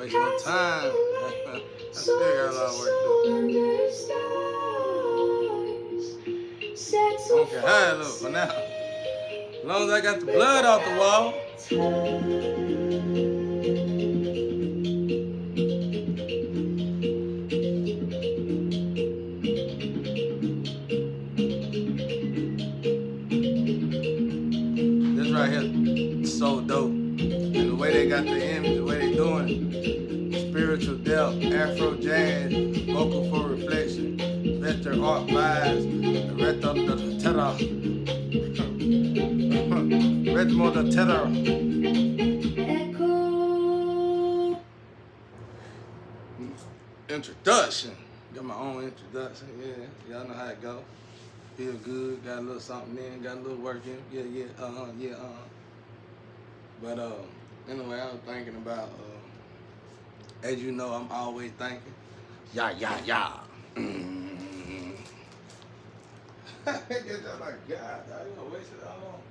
waste no time. I still got a lot of work to do. I don't care how it look for now. As long as I got the blood off the wall. This right here is so dope. And the way they got the image, the way they doing it. Spiritual depth, Afro jazz, vocal for reflection, vector art vibes, retro the terror, retro the terror. Introduction. Got my own introduction. Yeah, y'all know how it go. Feel good. Got a little something in. Got a little work in. Yeah. But anyway, I was thinking about. As you know, I'm always thinking. Yeah. Get that like God. You gonna waste it all.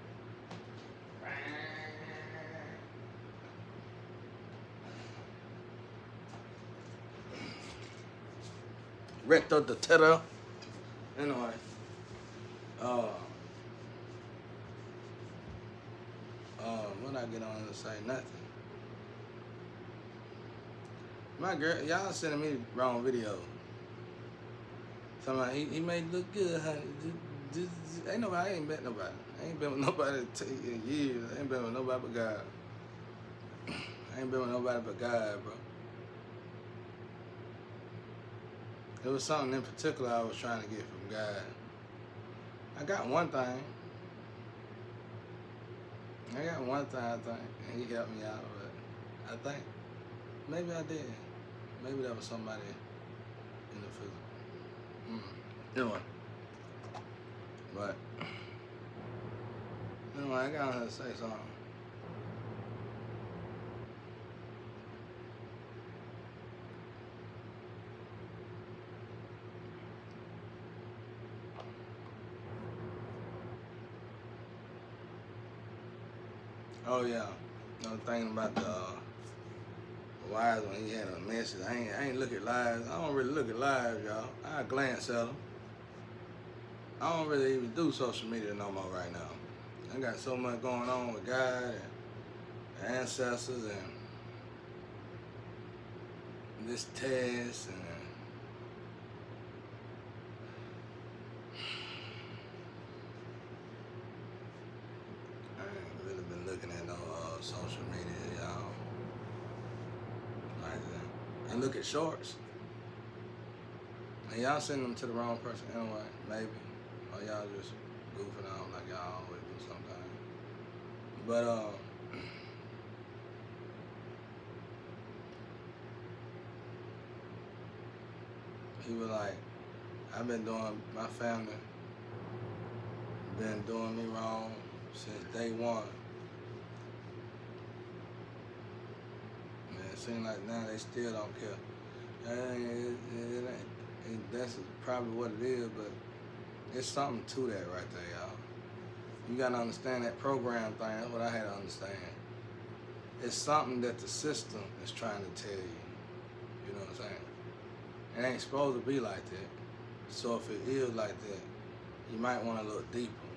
Recto the terror. Anyway, when I get on to say nothing. My girl, y'all sending me wrong videos. Somebody, he made look good, honey. Ain't nobody, I ain't met nobody. I ain't been with nobody in years. I ain't been with nobody but God. I ain't been with nobody but God, bro. There was something in particular I was trying to get from God. I got one thing. I think, and he helped me out, but I think maybe I did. Maybe that was somebody in the physical. Anyway. But anyway, I gotta say something. Oh yeah, I was thinking about the lives when he had a message. I ain't look at lives. I don't really look at lives, y'all. I glance at them. I don't really even do social media no more right now. I got so much going on with God and ancestors and this test and I ain't really been looking at no social media, y'all. Like that. And look at shorts. And y'all send them to the wrong person anyway, maybe. Or y'all just goofing out like y'all always do sometimes. But he was like, I've been doing, my family been doing me wrong since day one. And it seems like now they still don't care. That's probably what it is, but it's something to that right there, y'all. You gotta understand that program thing. That's what I had to understand. It's something that the system is trying to tell you. You know what I'm saying? It ain't supposed to be like that. So if it is like that, you might want to look deeper.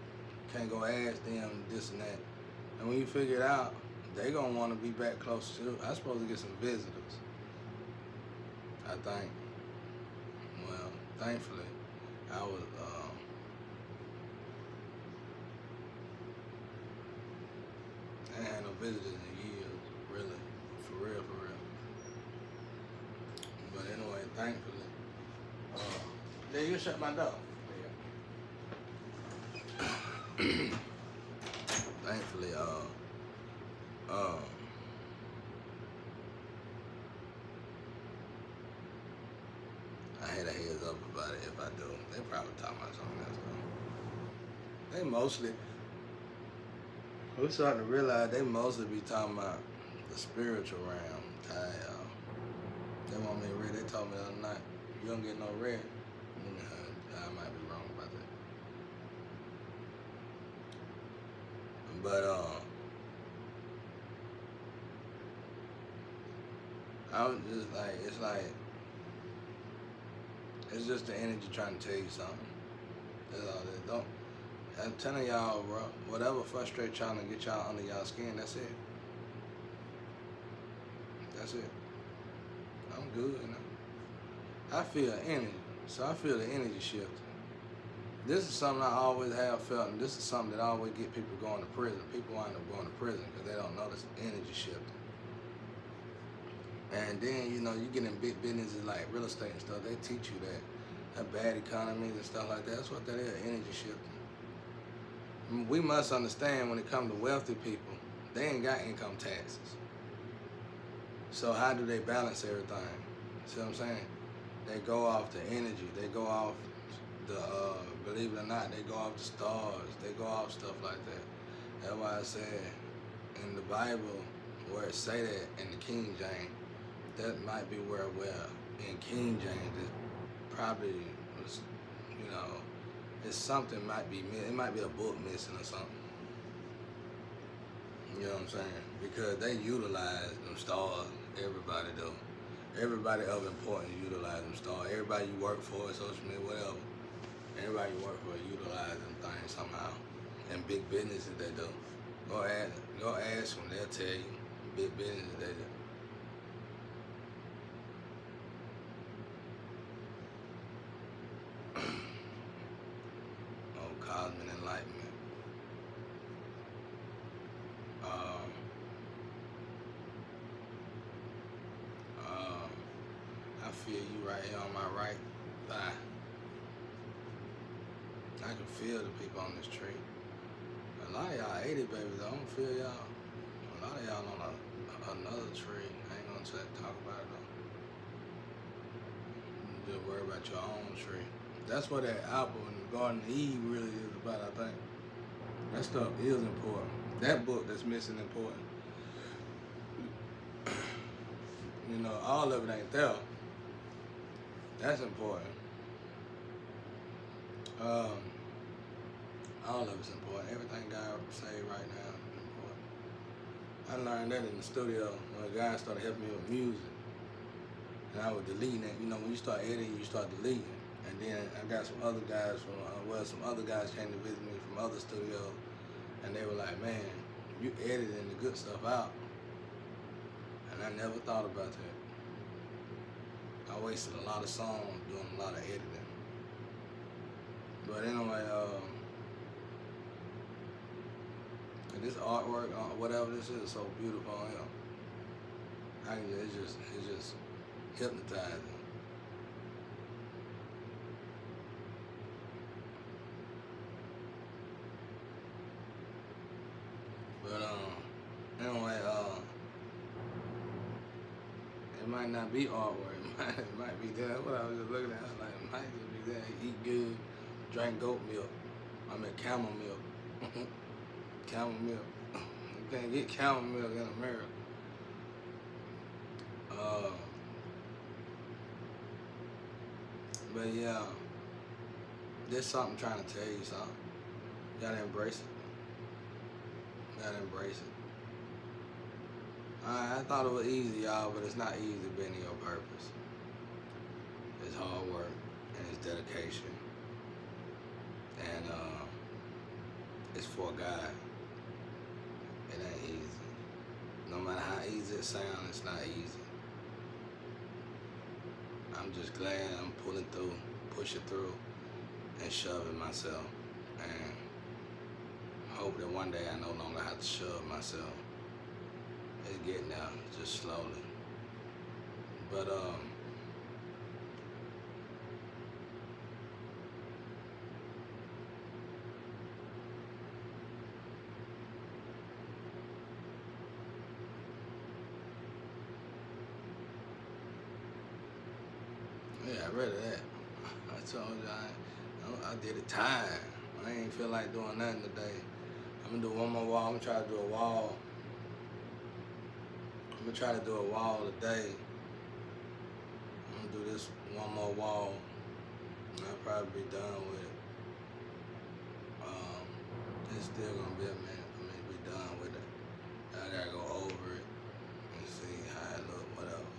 Can't go ask them this and that. And when you figure it out, they gonna want to be back closer to. I'm supposed to get some visitors. I think. Well, thankfully, I was. I ain't had no visitors in years, really, for real. But anyway, thankfully, yeah, you shut my door. Thankfully, I had a heads up about it. If I do, they probably talking about something else though. They mostly, we're starting to realize they mostly be talking about the spiritual realm. They want me to read. They told me the other night, you don't get no red. I might be wrong about that. But I was just like, it's just the energy trying to tell you something. That's all it don't. I'm telling y'all, bro, whatever frustrates y'all and get y'all under y'all skin, that's it. That's it. I'm good, you know. I feel energy, so I feel the energy shift. This is something I always have felt, and this is something that always get people going to prison. People wind up going to prison because they don't notice energy shifting. And then, you know, you get in big businesses like real estate and stuff, they teach you that bad economies and stuff like that. That's what that is, energy shifting. We must understand when it comes to wealthy people, they ain't got income taxes. So how do they balance everything? See what I'm saying? They go off the energy. They go off the, believe it or not, they go off the stars. They go off stuff like that. That's why I said in the Bible where it say that in the King James, that might be where in King James it probably was, you know, it's something might be, it might be a book missing or something. You know what I'm saying? Because they utilize them stars. Everybody do. Everybody of importance utilize them stars. Everybody you work for, social media, whatever. Everybody you work for utilize them things somehow. And big businesses they do. Go ask them. They'll tell you. Big businesses they do. Cosmic enlightenment. I feel you right here on my right thigh. I can feel the people on this tree. A lot of y'all 80 babies, I don't feel y'all. A lot of y'all on another tree. I ain't gonna talk about it though. Just worry about your own tree. That's what that apple in the Garden of Eve really is about, I think. That stuff is important. That book that's missing important. You know, all of it ain't there. That's important. All of it's important. Everything God say right now is important. I learned that in the studio when a guy started helping me with music. And I was deleting it. You know, when you start editing, you start deleting. And then I got some other guys from, some other guys came to visit me from other studios. And they were like, man, you editing the good stuff out. And I never thought about that. I wasted a lot of songs doing a lot of editing. But anyway, this artwork, whatever this is so beautiful on here. It's just hypnotizing. But anyway, it might not be artwork. It might be that. What I was just looking at, I was like, it might just be that. Eat good, drink goat milk. I mean camel milk. Camel milk. You can't get camel milk in America. But yeah, there's something trying to tell you something. You gotta embrace it. You gotta embrace it. I thought it was easy, y'all, but it's not easy being in your purpose. It's hard work and it's dedication. And it's for God. It ain't easy. No matter how easy it sounds, it's not easy. I'm just glad I'm pulling through, pushing through, and shoving myself. And hope that one day I no longer have to shove myself. It's getting there, just slowly. But yeah, I read that. I told you I did it tired. I ain't feel like doing nothing today. I'm gonna do one more wall. I'm gonna try to do a wall. I'm gonna try to do a wall today. I'm gonna do this one more wall, and I'll probably be done with it. It's still gonna be a minute for me to be done with it. I gotta go over it and see how it look, whatever.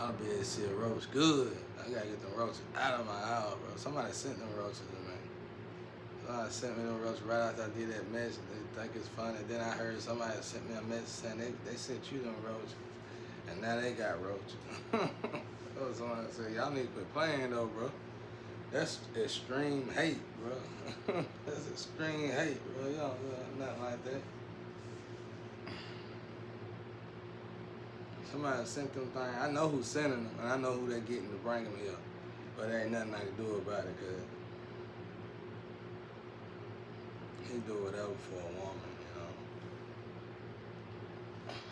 I ought to be able to see a roach good. I gotta get them roaches out of my house, bro. Somebody sent them roaches to me. Somebody sent me them roaches right after I did that message. They think it's funny. Then I heard somebody sent me a message saying they sent you them roaches. And now they got roaches. That was someone that said, y'all need to quit playing though, bro. That's extreme hate, bro. That's extreme hate, bro. Y'all do nothing like that. Somebody sent them things. I know who's sending them, and I know who they're getting to bring them here. But there ain't nothing I can do about it, because he do whatever for a woman, you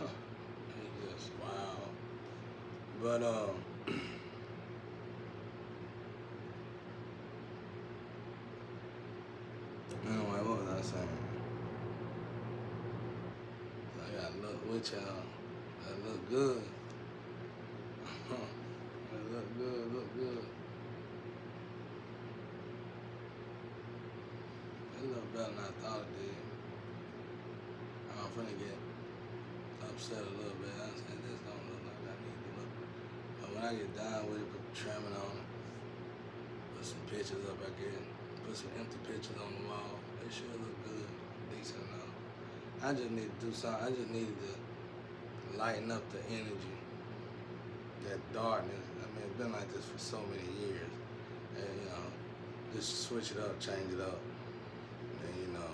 know. He just, wow. But, anyway, what was I saying? I gotta look with y'all. That look good. That look good, look good. It look better than I thought it did. I'm finna get upset a little bit. I said, this don't look like I need to look. But when I get done with it, put the trimming on it, put some pictures up, I guess. Put some empty pictures on the wall. They should look good, decent enough. I just need to do something. I just needed to lighten up the energy, that darkness. I mean, it's been like this for so many years. And, you know, just switch it up, change it up. And, you know,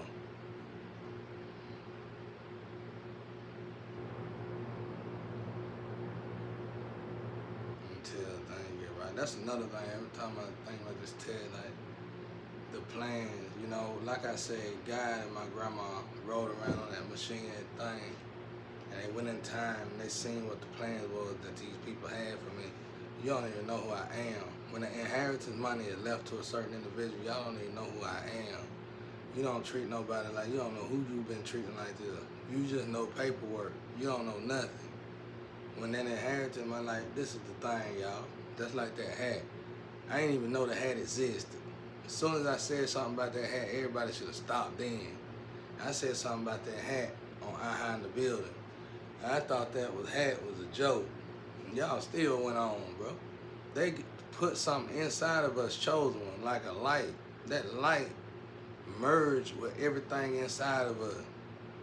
until things get right. That's another thing. Every time I think about this TED, like, the plans, you know, like I said, God and my grandma rode around on that machine, that thing. And they went in time and they seen what the plans was that these people had for me. You don't even know who I am. When the inheritance money is left to a certain individual, y'all don't even know who I am. You don't treat nobody like, you don't know who you've been treating like this. You just know paperwork. You don't know nothing. When that inheritance money, like, this is the thing, y'all. That's like that hat. I didn't even know the hat existed. As soon as I said something about that hat, everybody should have stopped then. I said something about that hat on High in the Building. I thought that hat was a joke. Y'all still went on, bro. They put something inside of us, chosen one, like a light. That light merged with everything inside of us.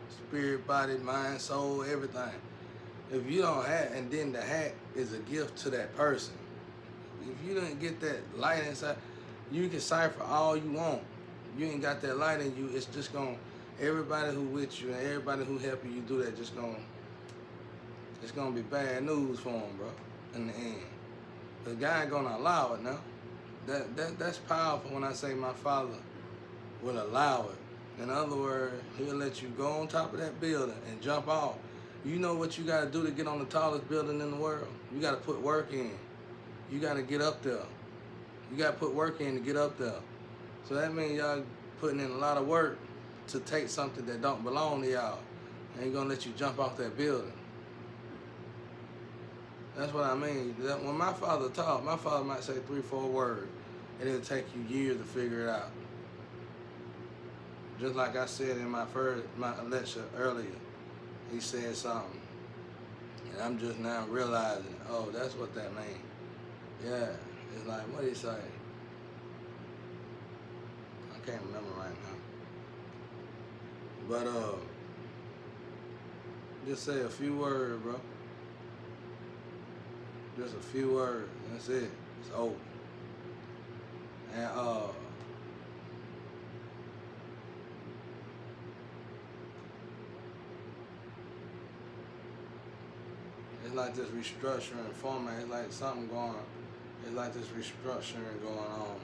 Spirit, body, mind, soul, everything. If you don't have, and then the hat is a gift to that person. If you didn't get that light inside, you can cipher all you want. You ain't got that light in you, it's just gonna, everybody who with you and everybody who helping you do that, just gonna, it's gonna be bad news for them, bro, in the end. The guy ain't gonna allow it now. That's powerful when I say my father will allow it. In other words, he'll let you go on top of that building and jump off. You know what you gotta do to get on the tallest building in the world? You gotta put work in. You gotta get up there. You gotta put work in to get up there. So that means y'all putting in a lot of work to take something that don't belong to y'all. Ain't gonna let you jump off that building. That's what I mean. When my father taught, my father might say 3-4 words, and it'll take you years to figure it out. Just like I said in my lecture earlier, he said something, and I'm just now realizing, oh, that's what that means. Yeah, it's like, what did he say? I can't remember right now. But just say a few words, bro. Just a few words. That's it. It's over. And it's like this restructuring format. It's like something going. It's like this restructuring going on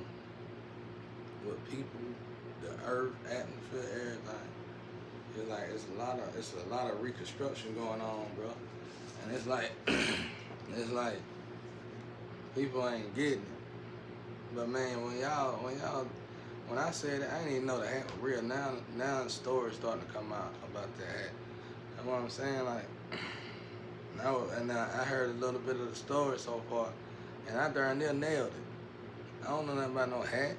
with people, the earth, atmosphere, everything. It's like it's a lot of reconstruction going on, bro. And it's like it's like people ain't getting it. But man, when I said it, I didn't even know the hat was real. Now the story's starting to come out about that hat. That's what I'm saying. Like, I heard a little bit of the story so far, and I darn near nailed it. I don't know nothing about no hat.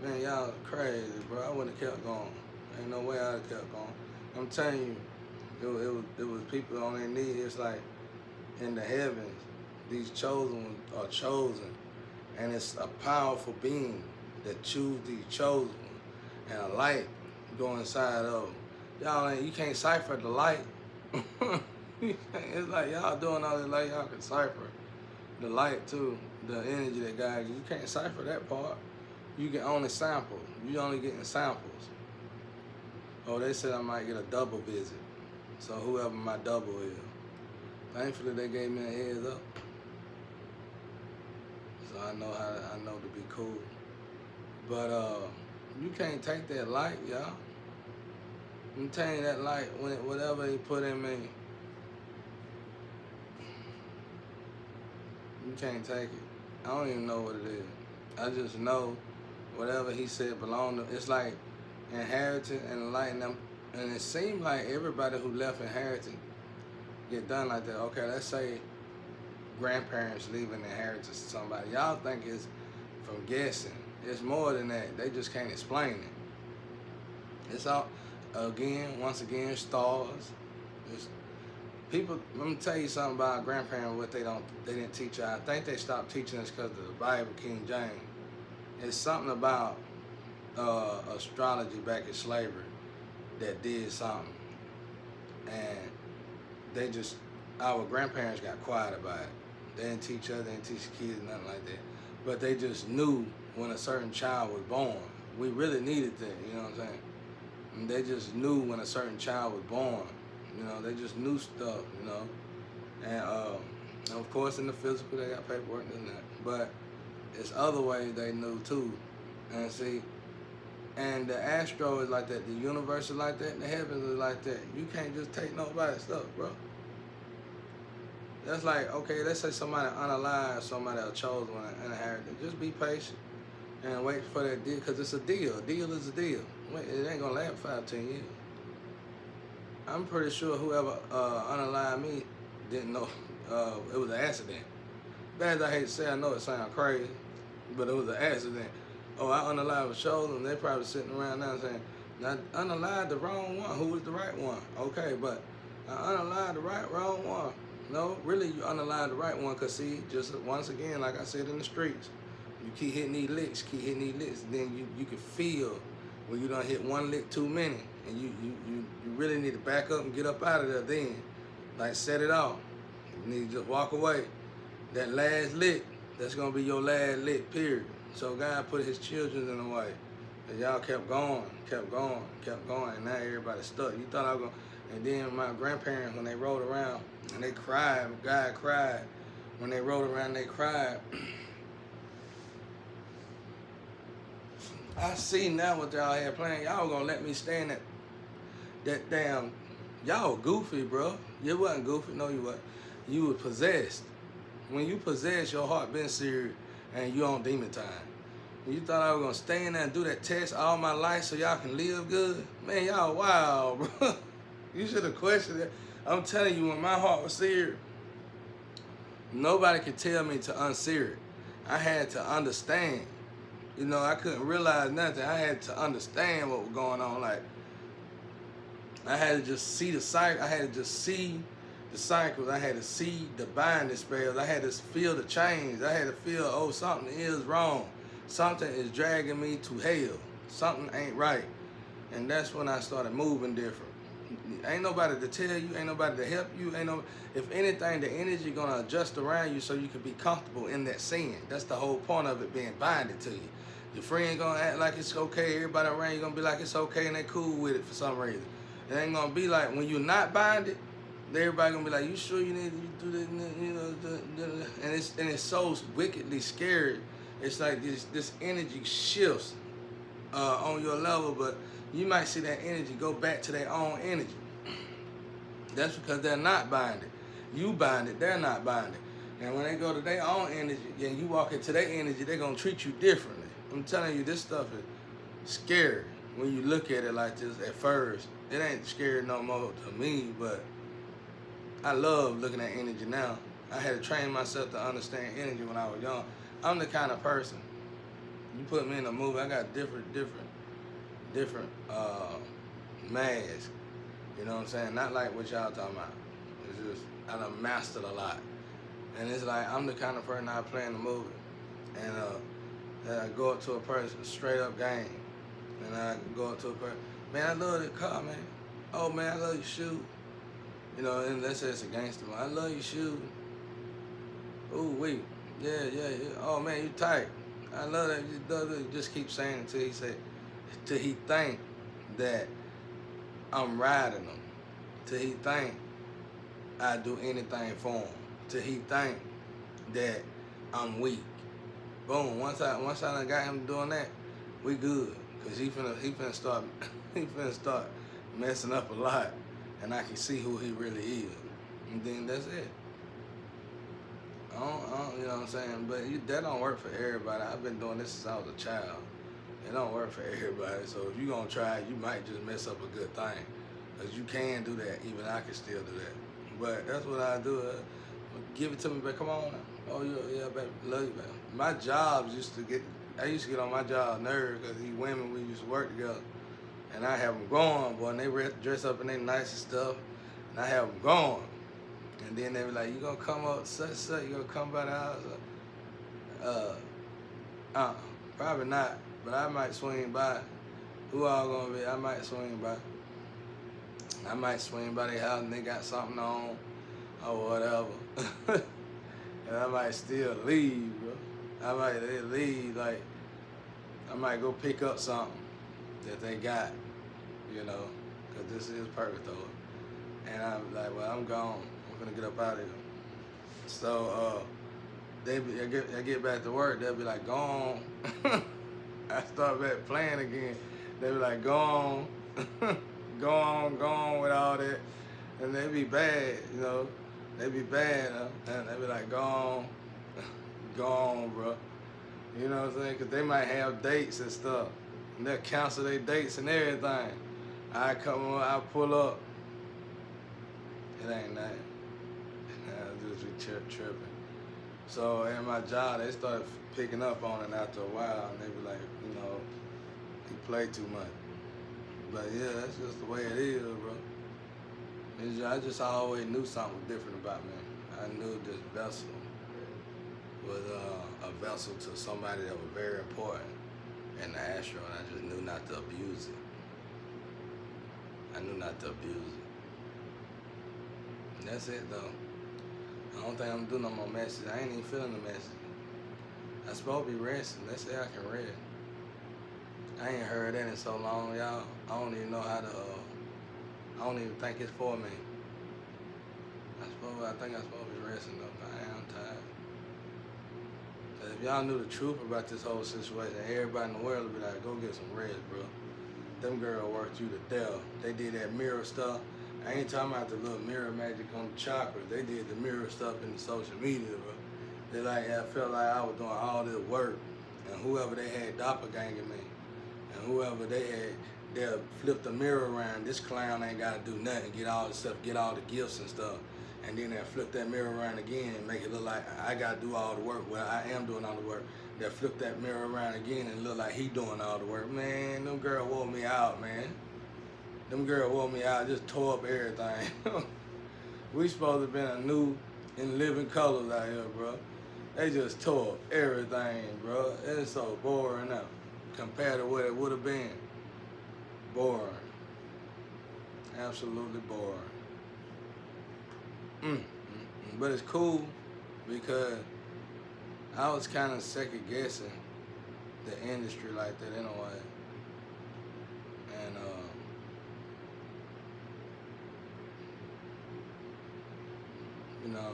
Man, y'all crazy, bro. I wouldn't have kept going. Ain't no way I'd have kept going. I'm telling you, it was people on their knees. It's like in the heavens, These chosen ones are chosen, and it's a powerful being that choose these chosen ones, and a light go inside of them. Y'all ain't, you can't cipher the light. It's like y'all doing all this like y'all can cipher the light too, the energy that guides you. You can't cipher that part. You can only sample. You only getting samples. Oh, they said I might get a double visit. So whoever my double is. Thankfully they gave me a heads up. So I know to be cool. But you can't take that light, y'all. I'm telling you that light, whatever he put in me, you can't take it. I don't even know what it is. I just know whatever he said belonged to. It's like inheritance and light, and it seemed like everybody who left inheritance get done like that. Okay, let's say grandparents leaving inheritance to somebody. Y'all think it's from guessing. It's more than that. They just can't explain it. It's all, once again, stars. It's, people, let me tell you something about grandparents, what they didn't teach you. I think they stopped teaching us because of the Bible, King James. It's something about astrology back in slavery that did something. And they just, our grandparents got quiet about it. They didn't teach us, they didn't teach kids, nothing like that. But they just knew when a certain child was born. We really needed that, you know what I'm saying? And they just knew when a certain child was born. You know, they just knew stuff, you know. And of course in the physical they got paperwork and that. But it's other ways they knew too. And see, and the astro is like that, the universe is like that, and the heavens is like that. You can't just take nobody's stuff, bro. That's like, okay, let's say somebody unalive, somebody else chose one and inherited. Just be patient and wait for that deal, because it's a deal. A deal is a deal. Wait, it ain't gonna last 5-10 years. I'm pretty sure whoever unalived me didn't know it was an accident. Bad as I hate to say, I know it sounds crazy, but it was an accident. Oh, I unalived a shoulder, and they probably sitting around now saying, now, unalived the wrong one. Who was the right one? Okay, but I unalived the wrong one. No, really, you unalive the right one, because see, just once again, like I said in the streets, you keep hitting these licks, then you can feel when you done hit one lick too many, and you really need to back up and get up out of there then. Like, set it off. You need to just walk away. That last lick, that's going to be your last lick, period. So God put his children in the way. And y'all kept going, and now everybody's stuck. You thought I was going to, and then my grandparents, when they rode around, and they cried, God cried. When they rode around, they cried. I see now what y'all had playing. Y'all gonna let me stand that damn, y'all goofy, bro. You wasn't goofy, no you wasn't. You were possessed. When you possessed, your heart been seared and you on demon time. You thought I was gonna stay in there and do that test all my life so y'all can live good? Man, y'all wild, bro. You should have questioned it. I'm telling you, when my heart was seared, nobody could tell me to unsear it. I had to understand. You know, I couldn't realize nothing. I had to understand what was going on. Like, I had to just see the cycle. I had to just see the cycles. I had to see the binding spells. I had to feel the change. I had to feel, oh, something is wrong. Something is dragging me to hell. Something ain't right. And that's when I started moving different. Ain't nobody to tell you, ain't nobody to help you, if anything, the energy gonna adjust around you so you can be comfortable in that sin. That's the whole point of it being binded to you. Your friend gonna act like it's okay, everybody around you gonna be like it's okay and they cool with it for some reason. It ain't gonna be like when you're not binded, everybody gonna be like, you sure you need to do this, you know, and it's so wickedly scary. It's like this energy shifts on your level, but you might see that energy go back to their own energy. That's because they're not binded. You binded, they're not binded. And when they go to their own energy and you walk into their energy, they're going to treat you differently. I'm telling you, this stuff is scary when you look at it like this at first. It ain't scary no more to me, but I love looking at energy now. I had to train myself to understand energy when I was young. I'm the kind of person, you put me in a movie, I got different masks, you know what I'm saying? Not like what y'all talking about. It's just, I done mastered a lot. And it's like I'm the kind of person I play in the movie, and that I go up to a person straight up game, and I go up to a person, man, I love that car, man. Oh man, I love your shoe. You know, and let's say it's a gangster, man. I love your shoe. Ooh wait, yeah. Oh man, you tight. I love that. You just keep saying it till he think that I'm riding him, till he think I do anything for him, till he think that I'm weak. Boom. Once I done got him doing that, we good. Cause he finna start he finna start messing up a lot, and I can see who he really is, and then that's it. You know what I'm saying? But that don't work for everybody. I've been doing this since I was a child. It don't work for everybody. So if you gonna try it, you might just mess up a good thing. Cause you can do that. Even I can still do that. But that's what I do. Give it to me, baby. Come on. Oh yeah, baby. Love you, man. My jobs I used to get on my job nerves because these women, we used to work together. And I have them going, boy, and they dress up in their nicest stuff. And I have them going. And then they be like, you gonna come up such, you gonna come by the house? Probably not, but I might swing by. Who all gonna be? I might swing by. I might swing by their house and they got something on or whatever. And I might still leave, bro. I might leave, like, I might go pick up something that they got, you know, because this is Purgatory. And I'm like, well, I'm gone. I'm gonna get up out of here. So I get back to work, they'll be like, go on. I start back playing again. They be like, go on. go on with all that. And they be bad, you know. They be bad, and they be like, go on, bro. You know what I'm saying? Because they might have dates and stuff. And they'll cancel their dates and everything. I come on, I pull up. It ain't that. I just be tripping. So in my job, they started picking up on it after a while, and they be like, you know, he played too much. But yeah, that's just the way it is, bro. I just always knew something was different about me. I knew this vessel was a vessel to somebody that was very important in the astro, and I just knew not to abuse it. I knew not to abuse it. And that's it, though. I don't think I'm doing no more messages. I ain't even feeling the message. I'm supposed to be resting. Let's say I can rest. I ain't heard that in so long, y'all. I don't even know how to, I don't even think it's for me. I think I'm supposed to be resting, though. I am tired. But if y'all knew the truth about this whole situation, everybody in the world would be like, go get some rest, bro. Them girls worked you to death. They did that mirror stuff. I ain't talking about the little mirror magic on the chakras. They did the mirror stuff in the social media, bro. They like, I felt like I was doing all this work, and whoever they had doppelganger me, and whoever they had, they'll flip the mirror around. This clown ain't got to do nothing, get all the stuff, get all the gifts and stuff. And then they'll flip that mirror around again and make it look like I got to do all the work. Well, I am doing all the work. They'll flip that mirror around again and look like he doing all the work. Man, them girls wore me out, man. Them girls wore me out, just tore up everything. We supposed to have been a new and living colors out here, bro. They just tore up everything, bro. It's so boring now compared to what it would have been. Boring. Absolutely boring. But it's cool because I was kind of second guessing the industry like that in a way. And you know,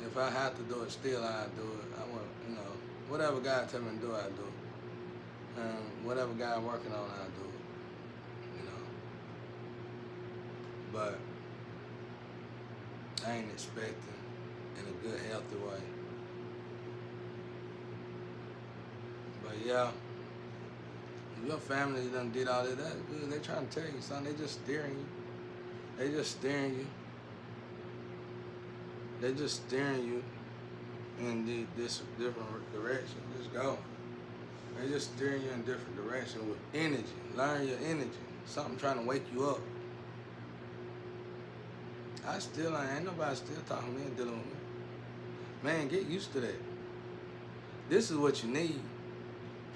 if I have to do it still, I do it. I want, you know, whatever God tell me to do, I do it. And whatever God working on, I do it. You know. But I ain't expecting in a good, healthy way. But yeah, if your family done did all of that, good. They trying to tell you something. They just steering you. They just steering you. They just steering you in this different direction. Just go. They just steering you in a different direction with energy. Learn your energy. Something trying to wake you up. Ain't nobody still talking to me and dealing with me. Man, get used to that. This is what you need.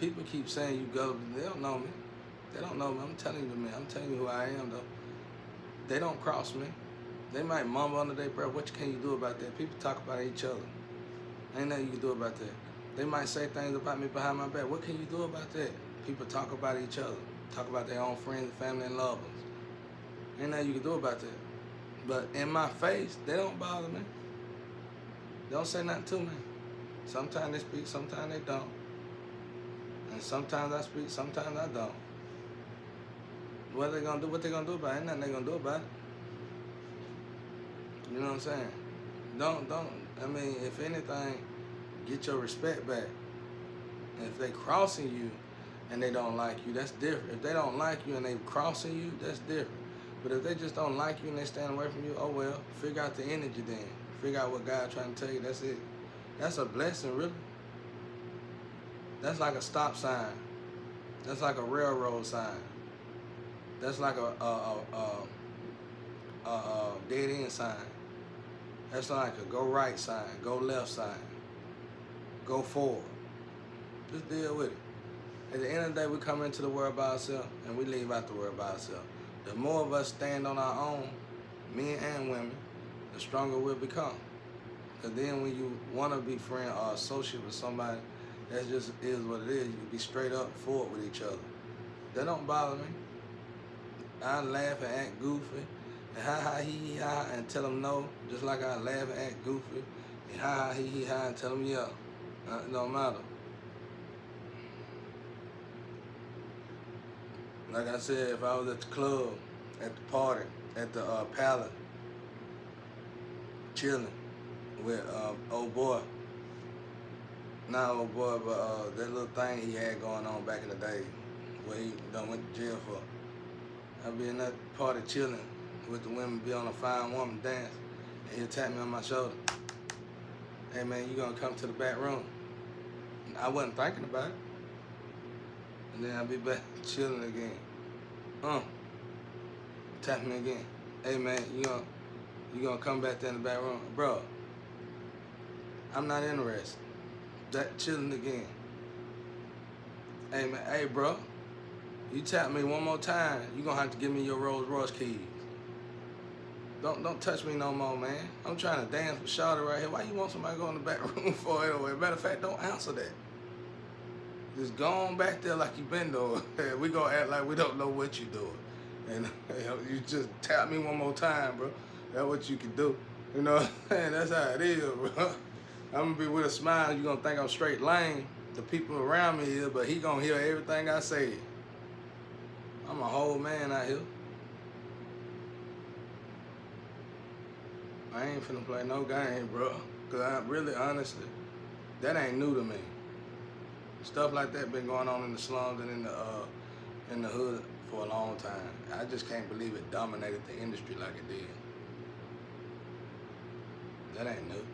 People keep saying you gullible. They don't know me. They don't know me. I'm telling you, man. I'm telling you who I am, though. They don't cross me. They might mumble under their breath. What can you do about that? People talk about each other. Ain't nothing you can do about that. They might say things about me behind my back. What can you do about that? People talk about each other. Talk about their own friends, family, and loved ones. Ain't nothing you can do about that. But in my face, they don't bother me. They don't say nothing to me. Sometimes they speak, sometimes they don't. And sometimes I speak, sometimes I don't. What they gonna do? What they gonna do about it? Ain't nothing they gonna do about it. You know what I'm saying? Don't. I mean, if anything, get your respect back. And if they crossing you and they don't like you, that's different. If they don't like you and they crossing you, that's different. But if they just don't like you and they stand away from you, oh well, figure out the energy then. Figure out what God trying to tell you, that's it. That's a blessing, really. That's like a stop sign. That's like a railroad sign. That's like a dead end sign. That's like a go right sign, go left sign, go forward. Just deal with it. At the end of the day, we come into the world by ourselves and we leave out the world by ourselves. The more of us stand on our own, men and women, the stronger we'll become. Because then when you want to be friend or associate with somebody, that just is what it is. You can be straight up forward with each other. That don't bother me. I laugh and act goofy, and ha ha he he ha, and tell them no, just like I laugh and act goofy, and ha ha he ha, and tell them yeah. It don't matter. Like I said, if I was at the club, at the party, at the Palace, chilling with old boy, not old boy, but that little thing he had going on back in the day, where he done went to jail for. I'd be in that party chilling with the women, be on a fine woman dance, and he'll tap me on my shoulder. Hey man, you gonna come to the back room? I wasn't thinking about it. And then I'll be back chilling again. Tap me again. Hey man, you gonna come back there in the back room? Bro, I'm not interested. That chilling again. Hey man, hey bro, you tap me one more time, you gonna have to give me your Rolls Royce keys. Don't touch me no more, man. I'm trying to dance with Shawty right here. Why you want somebody to go in the back room for it anyway? Matter of fact, don't answer that. Just go on back there like you been doing. We gonna act like we don't know what you doing. And you just tap me one more time, bro. That's what you can do. You know what I'm saying? That's how it is, bro. I'm gonna be with a smile. You gonna think I'm straight lame. The people around me is, but he gonna hear everything I say. I'm a whole man out here. I ain't finna play no game, bro. Cause I really, honestly, that ain't new to me. Stuff like that been going on in the slums and in the hood for a long time. I just can't believe it dominated the industry like it did. That ain't new.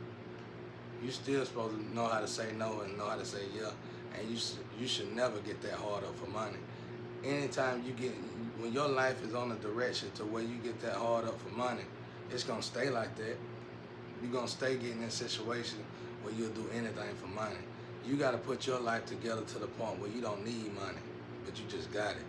You still supposed to know how to say no and know how to say yeah, and you should never get that hard up for money. Anytime when your life is on a direction to where you get that hard up for money, it's gonna stay like that. You're gonna stay getting in situations where you'll do anything for money. You gotta put your life together to the point where you don't need money, but you just got it.